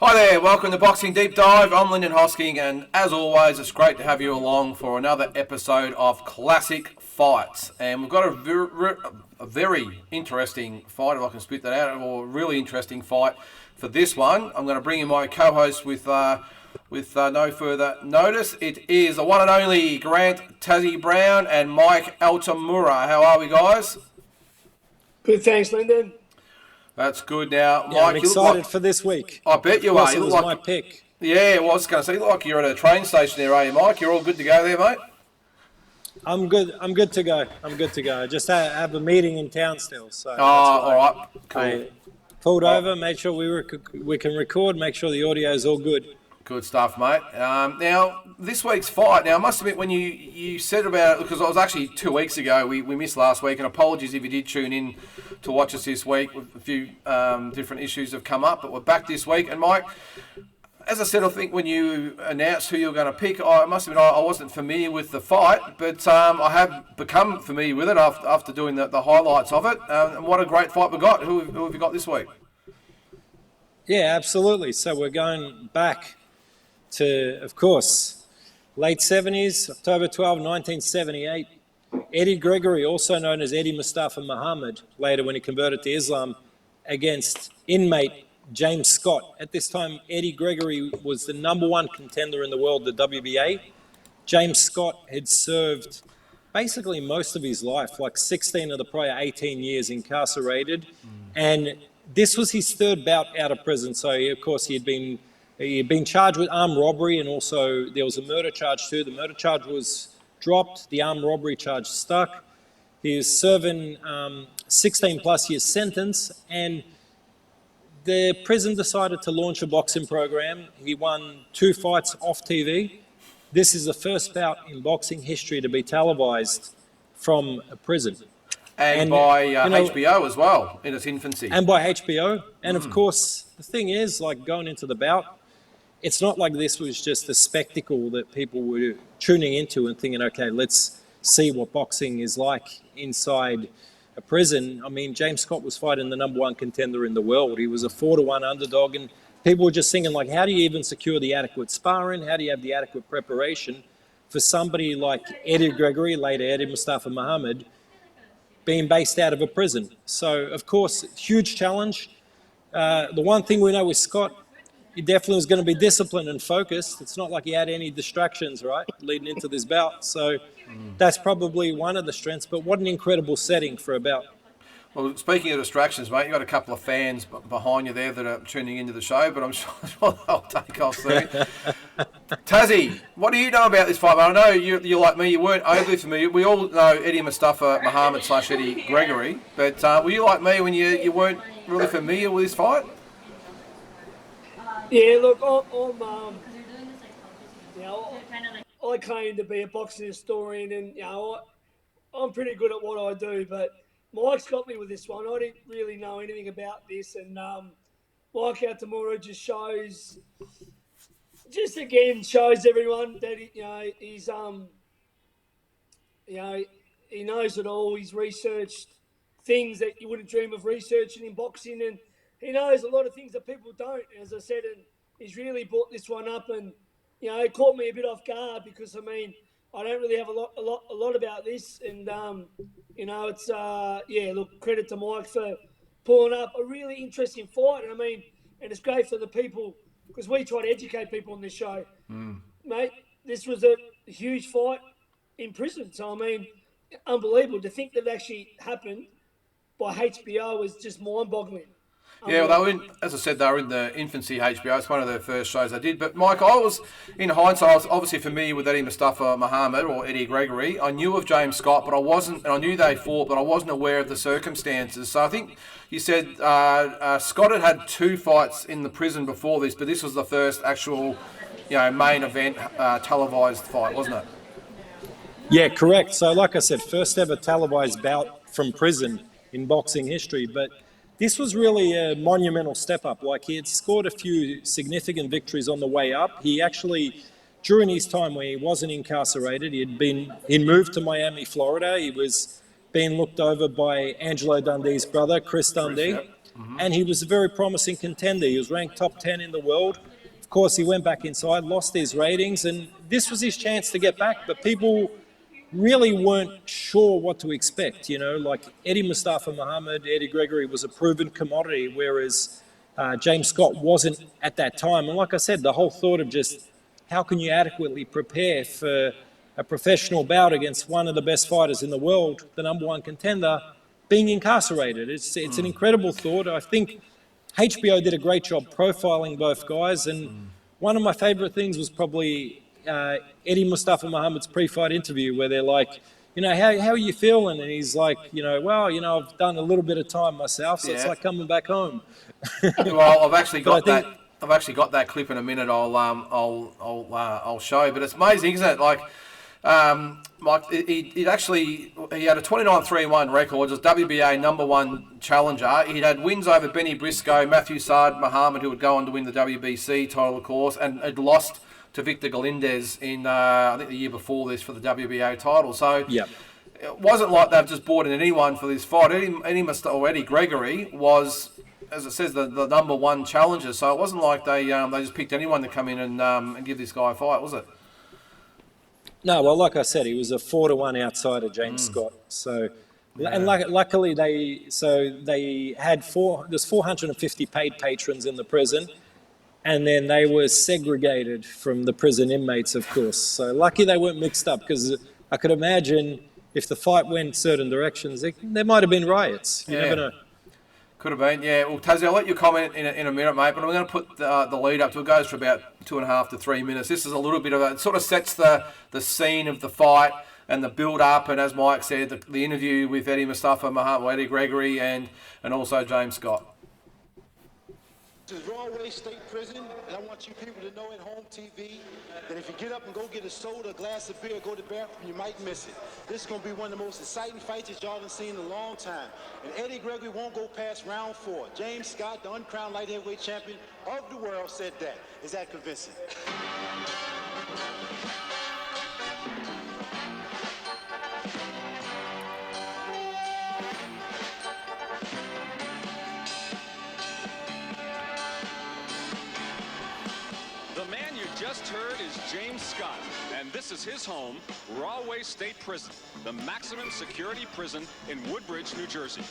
Hi there, welcome to Boxing Deep Dive. I'm Lyndon Hosking, and as always, it's great to have you along for another episode of Classic Fights. And we've got a very interesting fight, if I can spit that out, or a really interesting fight for this one. I'm going to bring in my co-host with no further notice. It is the one and only Grant Tazzy Brown and Mike Altamura. How are we, guys? Good, thanks, Lyndon. That's good. Now, yeah, Mike, I'm excited for this week. I bet you are. It was my pick. Yeah, well, I was going to say, you look like you're at a train station there, are you, Mike? You're all good to go there, mate? I'm good. I'm good to go. I just have a meeting in town still. So all right. Cool. I pulled over, made sure we can record, make sure the audio is all good. Good stuff, mate. Now, this week's fight, I must admit, when you said about it, because it was actually 2 weeks ago, we missed last week, and apologies if you did tune in to watch us this week. A few different issues have come up, but we're back this week. And Mike, as I said, I think when you announced who you were going to pick, I must admit I wasn't familiar with the fight, but I have become familiar with it after doing the highlights of it. And what a great fight we got. Who have you got this week? Yeah, absolutely. So we're going back to, of course, late 70s, October 12, 1978. Eddie Gregory, also known as Eddie Mustafa Muhammad, later when he converted to Islam, against inmate James Scott. At this time, Eddie Gregory was the #1 contender in the world, the WBA. James Scott had served basically most of his life, like 16 of the prior 18 years incarcerated. And this was his third bout out of prison. So, of course, he had been charged with armed robbery, and also there was a murder charge too. The murder charge was dropped, the armed robbery charge stuck. He was serving 16 plus years sentence, and the prison decided to launch a boxing program. He won 2 fights off TV. This is the first bout in boxing history to be televised from a prison. And by HBO as well, in its infancy. And by HBO. And of course, the thing is, like, going into the bout, it's not like this was just a spectacle that people were tuning into and thinking, okay, let's see what boxing is like inside a prison. I mean, James Scott was fighting the #1 contender in the world. He was a 4-1 underdog, and people were just thinking, like, how do you even secure the adequate sparring? How do you have the adequate preparation for somebody like Eddie Gregory, later Eddie Mustafa Muhammad, being based out of a prison? So, of course, huge challenge. The one thing we know with Scott, he definitely was going to be disciplined and focused. It's not like he had any distractions, right, leading into this bout. So that's probably one of the strengths. But what an incredible setting for a bout. Well, speaking of distractions, mate, you've got a couple of fans behind you there that are tuning into the show, but I'm sure they'll take off soon. Tazzy, what do you know about this fight? I know you're like me, you weren't overly familiar. We all know Eddie Mustafa Muhammad / Eddie Gregory, but were you like me when you weren't really familiar with this fight? Yeah, look, I claim to be a boxing historian, and I'm pretty good at what I do. But Mike's got me with this one. I didn't really know anything about this, and Mike Altamura just shows everyone that he knows it all. He's researched things that you wouldn't dream of researching in boxing, and he knows a lot of things that people don't, as I said, and he's really brought this one up, and it caught me a bit off guard because I don't really have a lot about this, and it's look, credit to Mike for pulling up a really interesting fight, and and it's great for the people because we try to educate people on this show, mate. This was a huge fight in prison, so unbelievable to think that it actually happened by HBO was just mind-boggling. Yeah, well, as I said, they were in the infancy HBO. It's one of their first shows they did. But, Mike, in hindsight, I was obviously familiar with Eddie Mustafa Muhammad or Eddie Gregory. I knew of James Scott, but I knew they fought, but I wasn't aware of the circumstances. So I think you said Scott had 2 fights in the prison before this, but this was the first actual, main event televised fight, wasn't it? Yeah, correct. So, like I said, first ever televised bout from prison in boxing history, but this was really a monumental step up. Like, he had scored a few significant victories on the way up. He actually, during his time where he wasn't incarcerated, he'd moved to Miami, Florida. He was being looked over by Angelo Dundee's brother, Chris Dundee. and he was a very promising contender. He was ranked top 10 in the world. Of course, he went back inside, lost his ratings, and this was his chance to get back, but people really weren't sure what to expect. Like Eddie Mustafa Muhammad, Eddie Gregory was a proven commodity, whereas James Scott wasn't at that time. And like I said, the whole thought of just how can you adequately prepare for a professional bout against one of the best fighters in the world, the number one contender, being incarcerated. It's an incredible thought. I think HBO did a great job profiling both guys, and one of my favorite things was probably Eddie Mustafa Muhammad's pre-fight interview, where they're like, how are you feeling? And he's like, well, I've done a little bit of time myself, so it's like coming back home. Well, I've actually got that. I've actually got that clip in a minute. I'll show you. But it's amazing, isn't it? Like, Mike, he had a 29-3-1 record. He was WBA number one challenger. He had wins over Benny Briscoe, Matthew Saad Muhammad, who would go on to win the WBC title, of course, and had lost to Victor Galindez in I think the year before this for the WBA title. So it wasn't like they've just brought in anyone for this fight. Eddie Gregory was, as it says, the number one challenger. So it wasn't like they just picked anyone to come in and give this guy a fight, was it? No, well, like I said, he was a 4-1 outside of James Scott. So, and luckily they had there's 450 paid patrons in the prison, and then they were segregated from the prison inmates, of course. So lucky they weren't mixed up, because I could imagine if the fight went certain directions, there might have been riots. You never know. Could have been, yeah. Well, Tassie, I'll let you comment in a minute, mate, but I'm going to put the lead up to it. Goes for about 2.5 to 3 minutes. This is a little bit of it sort of sets the scene of the fight and the build up, and as Mike said, the interview with Eddie Mustafa Muhammad, Eddie Gregory, and also James Scott. This is Rawway State Prison, and I want you people to know at home TV that if you get up and go get a soda, a glass of beer, go to the bathroom, you might miss it. This is going to be one of the most exciting fights that y'all have seen in a long time. And Eddie Gregory won't go past round 4. James Scott, the uncrowned light heavyweight champion of the world, said that. Is that convincing? Just heard is James Scott, and this is his home, Rawway State Prison, the maximum security prison in Woodbridge, New Jersey.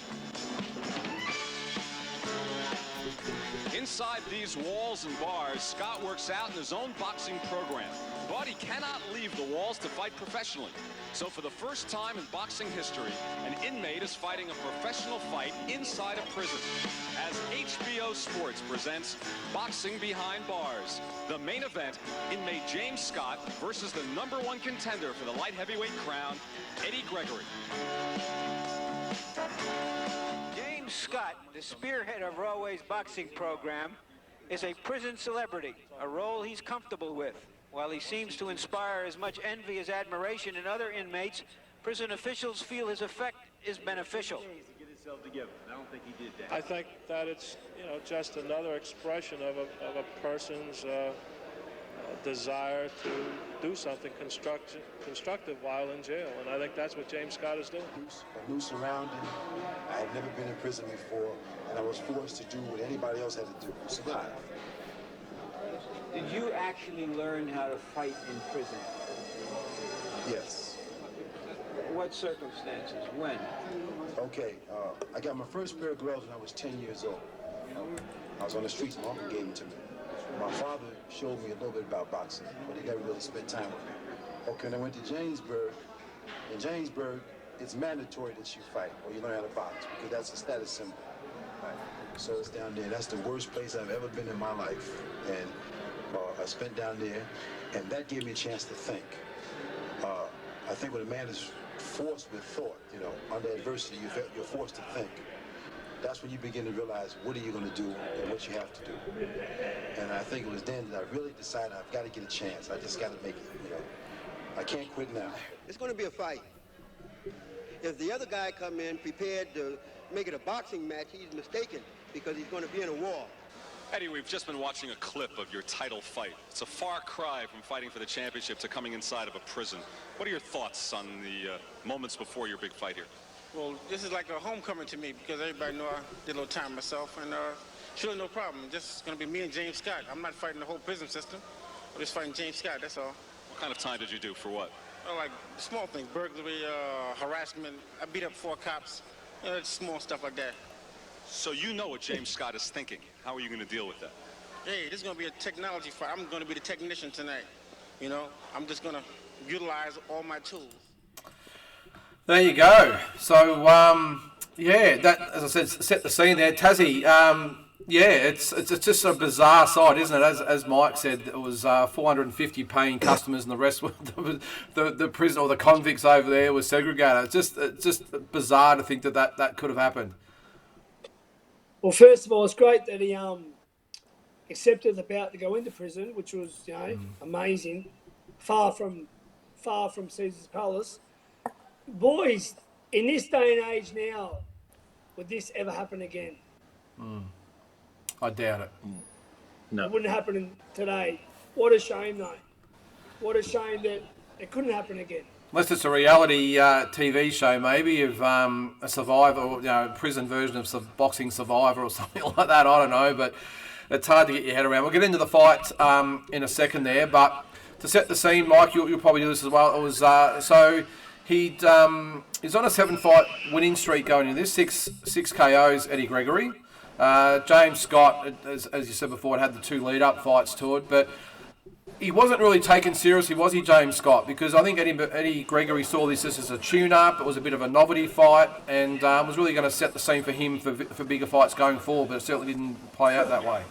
Inside these walls and bars, Scott works out in his own boxing program, but he cannot leave the walls to fight professionally. So for the first time in boxing history, an inmate is fighting a professional fight inside a prison. As HBO Sports presents Boxing Behind Bars, the main event, inmate James Scott versus the #1 contender for the light heavyweight crown, Eddie Gregory. James Scott, the spearhead of Rawway's boxing program, is a prison celebrity, a role he's comfortable with. While he seems to inspire as much envy as admiration in other inmates, prison officials feel his effect is beneficial. I don't think he did that. I think that it's just another expression of a person's desire to do something constructive while in jail, and I think that's what James Scott is doing. A new surrounding. I had never been in prison before, and I was forced to do what anybody else had to do, survive. Did you actually learn how to fight in prison? Yes. What circumstances? When? Okay, I got my first pair of gloves when I was 10 years old. I was on the streets, my uncle gave them to me. My father showed me a little bit about boxing, but he never really spent time with me. Okay, and I went to Jamesburg. In Jamesburg, it's mandatory that you fight or you learn how to box, because that's a status symbol. Right. So it's down there. That's the worst place I've ever been in my life. And I spent down there, and that gave me a chance to think. I think when a man is forced with thought, under adversity, you're forced to think. That's when you begin to realize what are you going to do and what you have to do. And I think it was then that I really decided I've got to get a chance. I just got to make it, I can't quit now. It's going to be a fight. If the other guy come in prepared to make it a boxing match, he's mistaken, because he's going to be in a war. Eddie, we've just been watching a clip of your title fight. It's a far cry from fighting for the championship to coming inside of a prison. What are your thoughts on the moments before your big fight here? Well, this is like a homecoming to me because everybody know I did a little time myself, and sure, no problem. Just gonna be me and James Scott. I'm not fighting the whole prison system. I'm just fighting James Scott. That's all. What kind of time did you do for what? Like small things, burglary, harassment. I beat up 4 cops. Just small stuff like that. So you know what James Scott is thinking. How are you going to deal with that? Hey, this is gonna be a technology fight. I'm gonna be the technician tonight. You know, I'm just gonna utilize all my tools. There you go. So, yeah, that, as I said, set the scene there. Tassie, yeah, it's just a bizarre sight, isn't it? As Mike said, it was 450 paying customers and the rest were the prison or the convicts over there was segregated. It's just bizarre to think that could have happened. Well, first of all, it's great that he accepted the bout to go into prison, which was, amazing. Far from Caesar's Palace. Boys, in this day and age now, would this ever happen again? I doubt it. No. It wouldn't happen today. What a shame, though. What a shame that it couldn't happen again. Unless it's a reality TV show, maybe, of a Survivor, prison version of Boxing Survivor or something like that. I don't know, but it's hard to get your head around. We'll get into the fight in a second there, but to set the scene, Mike, you'll probably do this as well. It was so he's on a 7-fight winning streak going into this, six KOs. Eddie Gregory, James Scott, as you said before, had the 2 lead-up fights to it, but he wasn't really taken seriously, was he, James Scott? Because I think Eddie Gregory saw this as a tune-up. It was a bit of a novelty fight, and was really going to set the scene for him for bigger fights going forward. But it certainly didn't play out that way.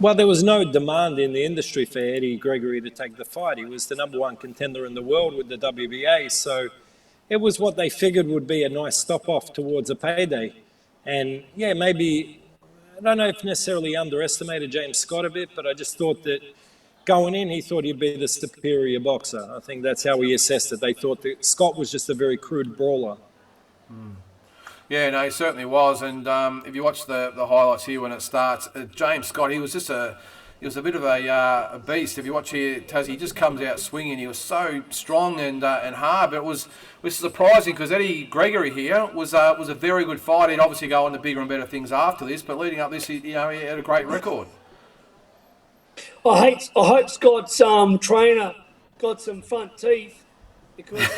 Well, there was no demand in the industry for Eddie Gregory to take the fight. He was the #1 contender in the world with the WBA, so it was what they figured would be a nice stop-off towards a payday. And yeah, maybe, I don't know if necessarily underestimated James Scott a bit, but I just thought that going in, he thought he'd be the superior boxer. I think that's how he assessed it. They thought that Scott was just a very crude brawler. Yeah, no, he certainly was. And if you watch the highlights here when it starts, James Scott, he was a bit of a beast. If you watch here, Tassie, he just comes out swinging. He was so strong and hard. But it was surprising because Eddie Gregory here was a very good fighter. He'd obviously go on to bigger and better things after this. But leading up this, he had a great record. I hope Scott's trainer got some front teeth because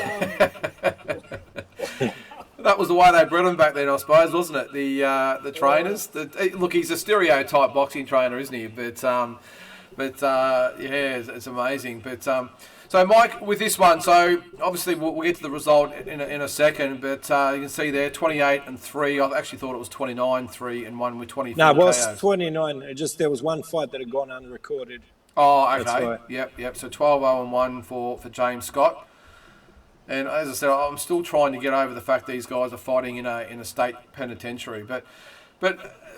that was the way they bred him back then, I suppose, wasn't it? The trainers. Look, he's a stereotype boxing trainer, isn't he? But yeah, it's amazing. But so, Mike, with this one, so obviously we'll get to the result in a second. But you can see there, 28-3. I actually thought it was 29-3 and one with 24. No, it was KOs. 29. There was one fight that had gone unrecorded. Oh, okay. Yep. So 12-0-1 for James Scott. And as I said, I'm still trying to get over the fact these guys are fighting in a state penitentiary. But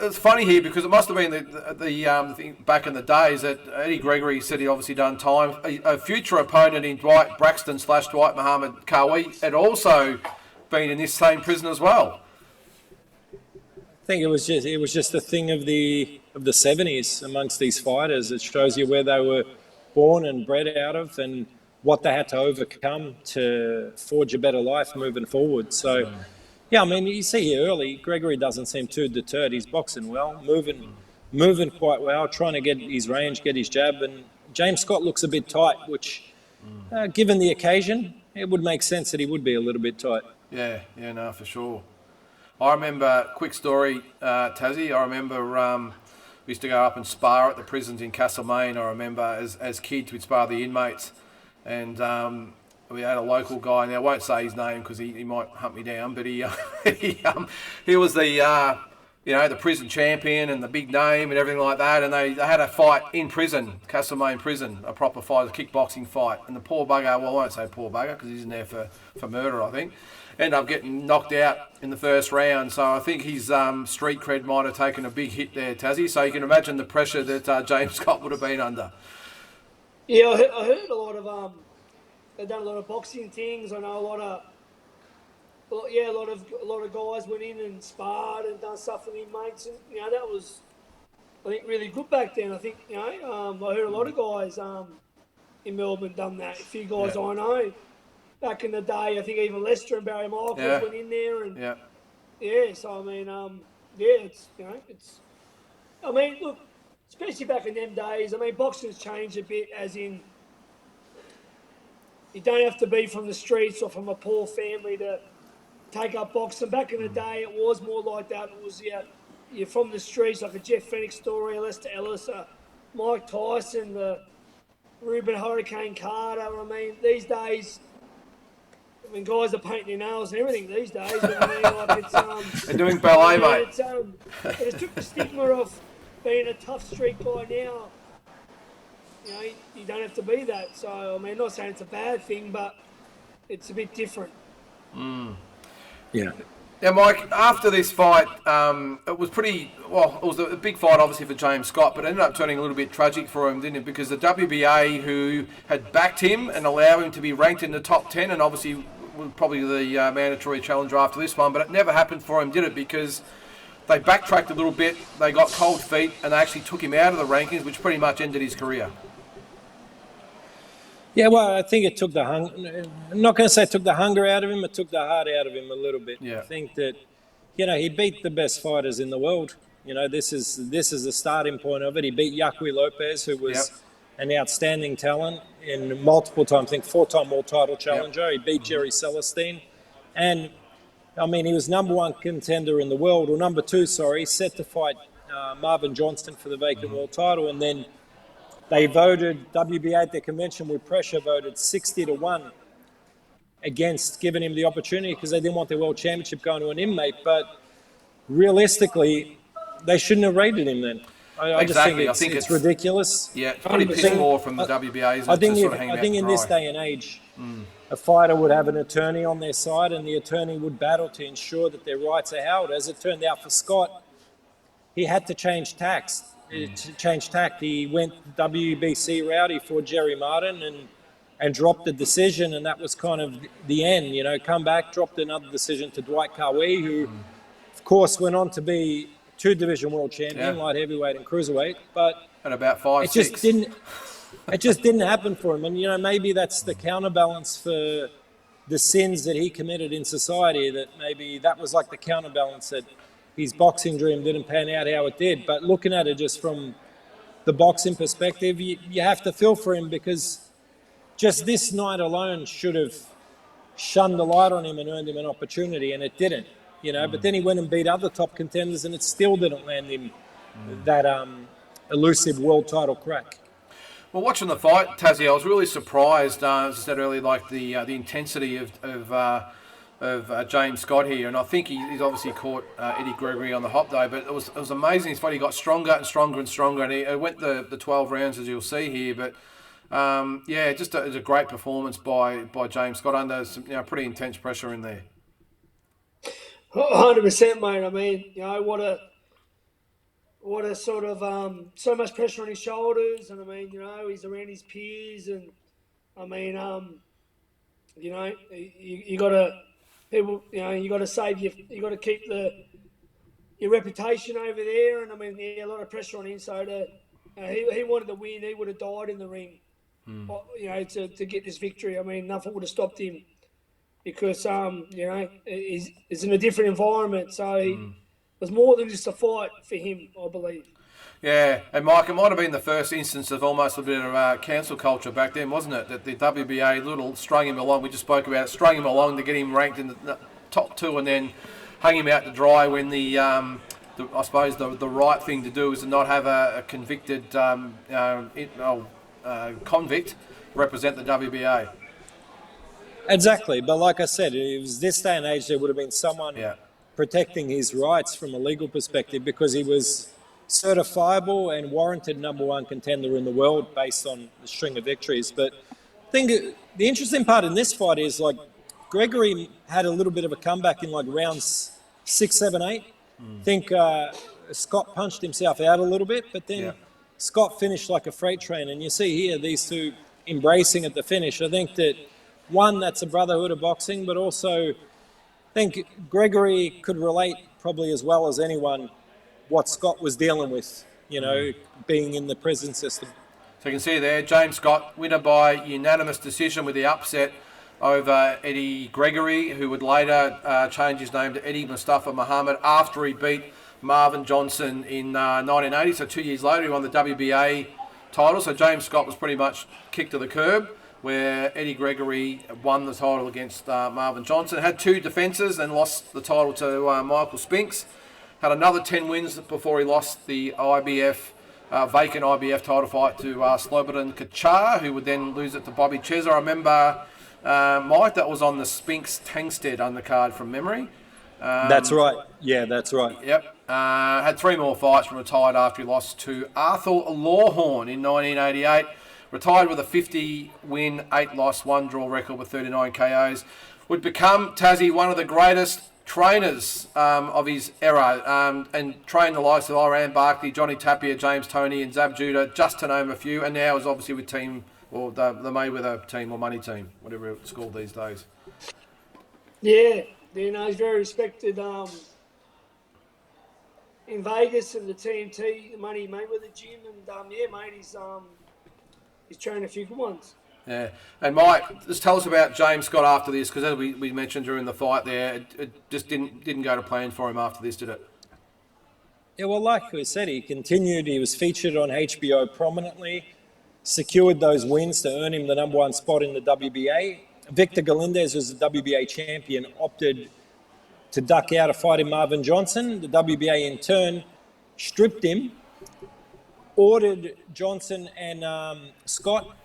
it's funny here because it must have been the thing back in the days that Eddie Gregory said he'd obviously done time. A future opponent in Dwight Braxton / Dwight Muhammad Kawi had also been in this same prison as well. I think it was just a thing of the 70s amongst these fighters. It shows you where they were born and bred out of and what they had to overcome to forge a better life moving forward. So, yeah, I mean, you see here early, Gregory doesn't seem too deterred. He's boxing well, moving quite well, trying to get his range, get his jab. And James Scott looks a bit tight, which, given the occasion, it would make sense that he would be a little bit tight. Yeah, no, for sure. I remember, quick story, Tassie, I remember we used to go up and spar at the prisons in Castlemaine. I remember as kids we'd spar the inmates. And we had a local guy. Now I won't say his name because he might hunt me down. But he was the prison champion and the big name and everything like that. And they had a fight in prison, Castlemaine prison, a proper fight, a kickboxing fight. And the poor bugger, well I won't say poor bugger because he's in there for murder, I think. Ended up getting knocked out in the first round. So I think his street cred might have taken a big hit there, Tassie. So you can imagine the pressure that James Scott would have been under. Yeah, I heard a lot of they've done a lot of boxing things. I know a lot of guys went in and sparred and done stuff with inmates, and that was, I think, really good back then. I think I heard a lot of guys in Melbourne done that. A few guys I know, back in the day. I think even Lester and Barry Michaels went in there, and So I mean, it's it's. I mean, look, especially back in them days. I mean, boxing's changed a bit, as in you don't have to be from the streets or from a poor family to take up boxing. Back in the day, it was more like that. It was you're from the streets, like a Jeff Fenech story, Lester Ellis, Mike Tyson, the Reuben Hurricane Carter. I mean, these days, guys are painting their nails and everything these days. I mean, like it's and doing ballet, mate. It took the stigma off being a tough street guy now. You don't have to be that. So I mean, I'm not saying it's a bad thing, but it's a bit different. Yeah. Now, Mike, after this fight, it was it was a big fight, obviously, for James Scott, but it ended up turning a little bit tragic for him, didn't it? Because the WBA, who had backed him and allowed him to be ranked in the top 10, and obviously was probably the mandatory challenger after this one, but it never happened for him, did it? Because they backtracked a little bit, they got cold feet, and they actually took him out of the rankings, which pretty much ended his career. Yeah, well, I think it took I'm not going to say it took the hunger out of him, it took the heart out of him a little bit. Yeah. I think that, he beat the best fighters in the world. This is the starting point of it. He beat Yaqui Lopez, who was an outstanding talent in multiple times, I think 4-time world title challenger. He beat Jerry Celestine. And, I mean, he was number 1 contender in the world, or number 2, set to fight Marvin Johnston for the vacant world title, and then they voted, WBA at their convention with pressure voted 60-1 against giving him the opportunity because they didn't want their world championship going to an inmate. But realistically, they shouldn't have rated him then. I just think it's ridiculous. Yeah, it's pretty piss poor from the WBA. I think in this day and age, a fighter would have an attorney on their side and the attorney would battle to ensure that their rights are held. As it turned out for Scott, he had to change tact. He went WBC route for Jerry Martin and dropped the decision, and that was kind of the end. Come back, dropped another decision to Dwight Cowie, who, of course, went on to be 2-division world champion, light heavyweight and cruiserweight. But at about 5, 6. It just didn't happen for him. And maybe that's the counterbalance for the sins that he committed in society. That maybe that was like the counterbalance that his boxing dream didn't pan out how it did. But looking at it just from the boxing perspective, you have to feel for him because just this night alone should have shunned the light on him and earned him an opportunity, and it didn't. But then he went and beat other top contenders, and it still didn't land him that elusive world title crack. Well, watching the fight, Tassie, I was really surprised, as I said earlier, like the intensity of James Scott here, and I think he's obviously caught Eddie Gregory on the hop though. But it was amazing. His fight, he got stronger and stronger and stronger, and he went the 12 rounds as you'll see here. But it was a great performance by James Scott under some pretty intense pressure in there. 100%, mate. I mean, what a sort of so much pressure on his shoulders, and I mean, he's around his peers, and I mean, you got to. People, you got to save you got to keep your reputation over there, and I mean, a lot of pressure on him. So he wanted to win. He would have died in the ring, to get this victory. I mean, nothing would have stopped him because he's in a different environment. So it was more than just a fight for him, I believe. Yeah, and Mike, it might have been the first instance of almost a bit of cancel culture back then, wasn't it? That the WBA strung him along. We just spoke about it, strung him along to get him ranked in the top 2, and then hung him out to dry when I suppose the right thing to do is to not have a convicted convict represent the WBA. Exactly, but like I said, it was this day and age there would have been someone protecting his rights from a legal perspective because he was certifiable and warranted number 1 contender in the world based on the string of victories. But I think the interesting part in this fight is like Gregory had a little bit of a comeback in like rounds 6, 7, 8. I think Scott punched himself out a little bit, but then Scott finished like a freight train. And you see here these two embracing at the finish. I think that that's a brotherhood of boxing, but also I think Gregory could relate probably as well as anyone what Scott was dealing with, being in the prison system. So you can see there, James Scott, winner by unanimous decision with the upset over Eddie Gregory, who would later change his name to Eddie Mustafa Muhammad after he beat Marvin Johnson in 1980. So 2 years later, he won the WBA title. So James Scott was pretty much kicked to the curb, where Eddie Gregory won the title against Marvin Johnson. Had 2 defences and lost the title to Michael Spinks. Had another 10 wins before he lost the IBF vacant IBF title fight to Slobodan Kachar, who would then lose it to Bobby Ches. I remember, Mike, that was on the Spinks Tankstead undercard from memory. That's right. Yeah, that's right. Yep. Had 3 more fights and retired after he lost to Arthur Lawhorn in 1988. Retired with a 50-win, 8-loss, 1-draw record with 39 KOs. Would become, Tassie, one of the greatest trainers of his era, and trained the likes of Iran Barkley, Johnny Tapia, James Toney and Zab Judah, just to name a few. And now is obviously with team, or the Mayweather team or money team, whatever it's called these days. Yeah, he's very respected in Vegas and the TNT, the Money Mayweather gym, and mate, he's trained a few good ones. Yeah, and Mike, just tell us about James Scott after this, because as we mentioned during the fight there, it just didn't go to plan for him after this, did it? Yeah, well, like we said, he continued. He was featured on HBO prominently, secured those wins to earn him the #1 spot in the WBA. Victor Galindez was the WBA champion, opted to duck out of fighting Marvin Johnson. The WBA, in turn, stripped him, ordered Johnson and Scott,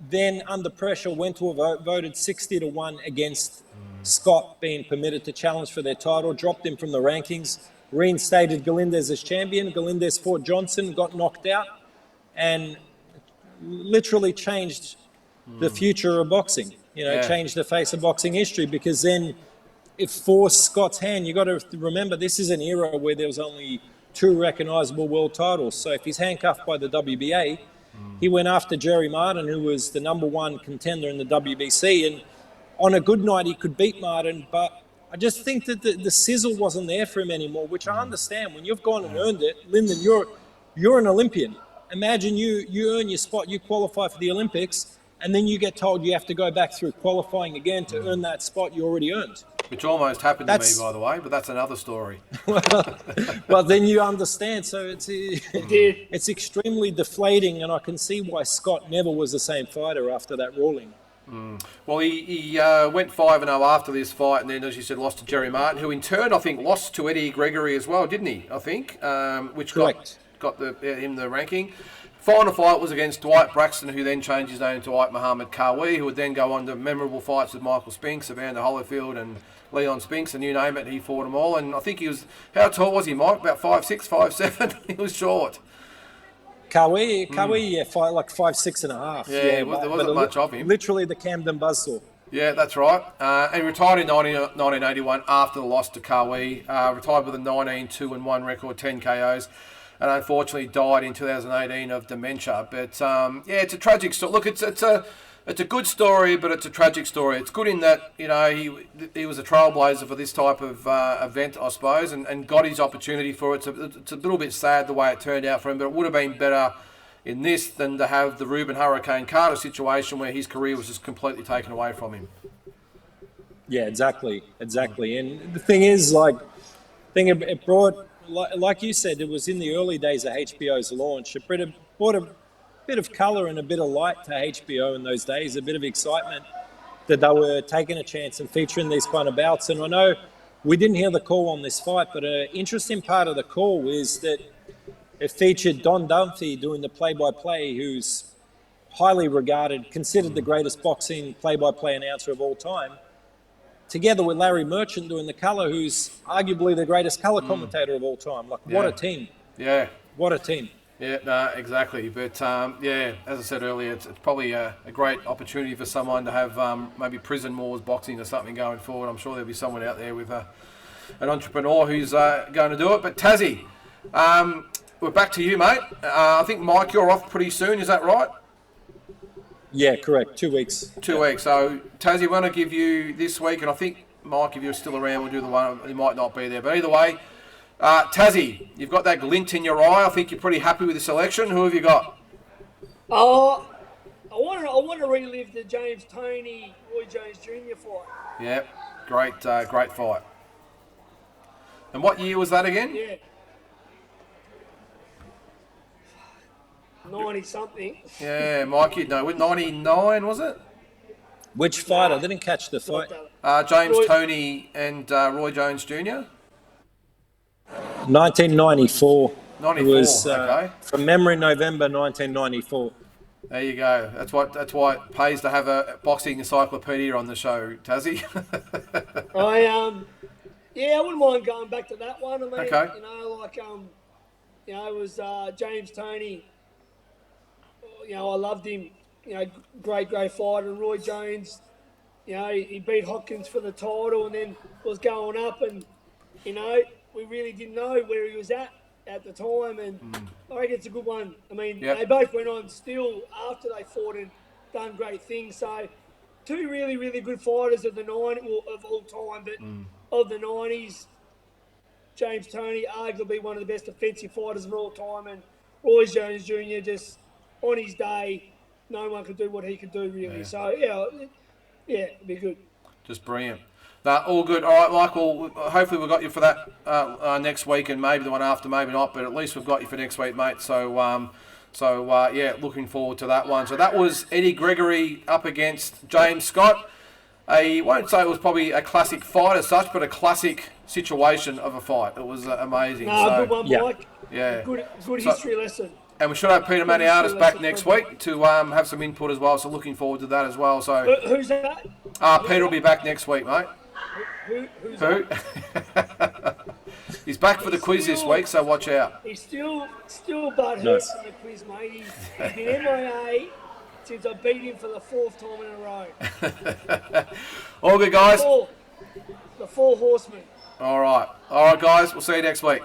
then under pressure went to a vote, voted 60-1 against Scott being permitted to challenge for their title, dropped him from the rankings, reinstated Galindez as champion. Galindez fought Johnson, got knocked out, and literally changed the future of boxing. Changed the face of boxing history, because then it forced Scott's hand. You got to remember, this is an era where there was only 2 recognisable world titles. So if he's handcuffed by the WBA, he went after Jerry Martin, who was the #1 contender in the WBC. And on a good night, he could beat Martin. But I just think that the sizzle wasn't there for him anymore, which I understand. When you've gone and earned it, Lyndon, you're an Olympian. Imagine you earn your spot, you qualify for the Olympics, and then you get told you have to go back through qualifying again to earn that spot you already earned. Which almost happened to me, by the way, but that's another story. Well, then you understand. So it's extremely deflating, and I can see why Scott never was the same fighter after that ruling. Well, he went 5-0 after this fight, and then, as you said, lost to Jerry Martin, who in turn, I think, lost to Eddie Gregory as well, didn't he? I think, which Correct. got him the ranking. Final fight was against Dwight Braxton, who then changed his name to Dwight Muhammad Kawi, who would then go on to memorable fights with Michael Spinks, Evander Holyfield and Leon Spinks, and you name it, he fought them all. And I think he was, how tall was he, Mike? About 5'6", 5'7"? He was short. Kawi, fight like 5'6.5". Yeah, there wasn't much of him. Literally the Camden Buzzsaw. Yeah, that's right. And he retired in 1981 after the loss to Kawi. Retired with a 19-2-1 record, 10 KOs. And unfortunately died in 2018 of dementia. But it's a tragic story. Look, it's a good story, but it's a tragic story. It's good in that he was a trailblazer for this type of event, I suppose, and got his opportunity for it. It's a little bit sad the way it turned out for him, but it would have been better in this than to have the Ruben Hurricane Carter situation where his career was just completely taken away from him. Yeah, exactly. And the thing is, it brought. Like you said, it was in the early days of HBO's launch. It brought a bit of colour and a bit of light to HBO in those days, a bit of excitement that they were taking a chance and featuring these kind of bouts. And I know we didn't hear the call on this fight, but an interesting part of the call is that it featured Don Dunphy doing the play-by-play, who's highly regarded, considered the greatest boxing play-by-play announcer of all time, together with Larry Merchant doing the colour, who's arguably the greatest colour commentator of all time. What a team. Yeah. What a team. Yeah, no, exactly. But, as I said earlier, it's probably a great opportunity for someone to have maybe prison wars boxing or something going forward. I'm sure there'll be someone out there with an entrepreneur who's going to do it. But Tassie, we're back to you, mate. I think, Mike, you're off pretty soon. Is that right? Yeah, correct. 2 weeks. 2 weeks. So, Tassie, we want to give you this week, and I think, Mike, if you're still around, we'll do the one. You might not be there. But either way, Tassie, you've got that glint in your eye. I think you're pretty happy with the selection. Who have you got? Oh, I want to relive the James Toney, Roy Jones Jr. fight. Yeah, great fight. And what year was that again? Yeah. 90-something. Yeah, Mike, you'd know. 99, was it? Which fight? I didn't catch the fight. James Toney and Roy Jones Jr. 1994. 94, It was, okay. from memory, November 1994. There you go. That's why it pays to have a boxing encyclopedia on the show, Tassie. I wouldn't mind going back to that one. I mean, Okay. It was James Toney. I loved him. Great fighter. And Roy Jones, he beat Hopkins for the title and then was going up and, we really didn't know where he was at the time. And I reckon it's a good one. I mean, They both went on still after they fought and done great things. So, two really, really good fighters of the of all time, but of the 90s, James Toney, arguably one of the best offensive fighters of all time, and Roy Jones Jr. just on his day, no one could do what he could do really. Yeah. So it'd be good. Just brilliant. All good. All right, Michael. Hopefully we've got you for that next week and maybe the one after, maybe not, but at least we've got you for next week, mate. So looking forward to that one. So that was Eddie Gregory up against James Scott. I won't say it was probably a classic fight as such, but a classic situation of a fight. It was amazing. Good one, Mike. Yeah. Good history lesson. And we should have Peter Maniatis back next week to have some input as well. So looking forward to that as well. So who's that? Peter will be back next week, mate. Who? He's back for the quiz this week, so watch out. He's still butthurt from the quiz, mate. He's been MIA since I beat him for the 4th time in a row. All good, guys. The four horsemen. All right, guys. We'll see you next week.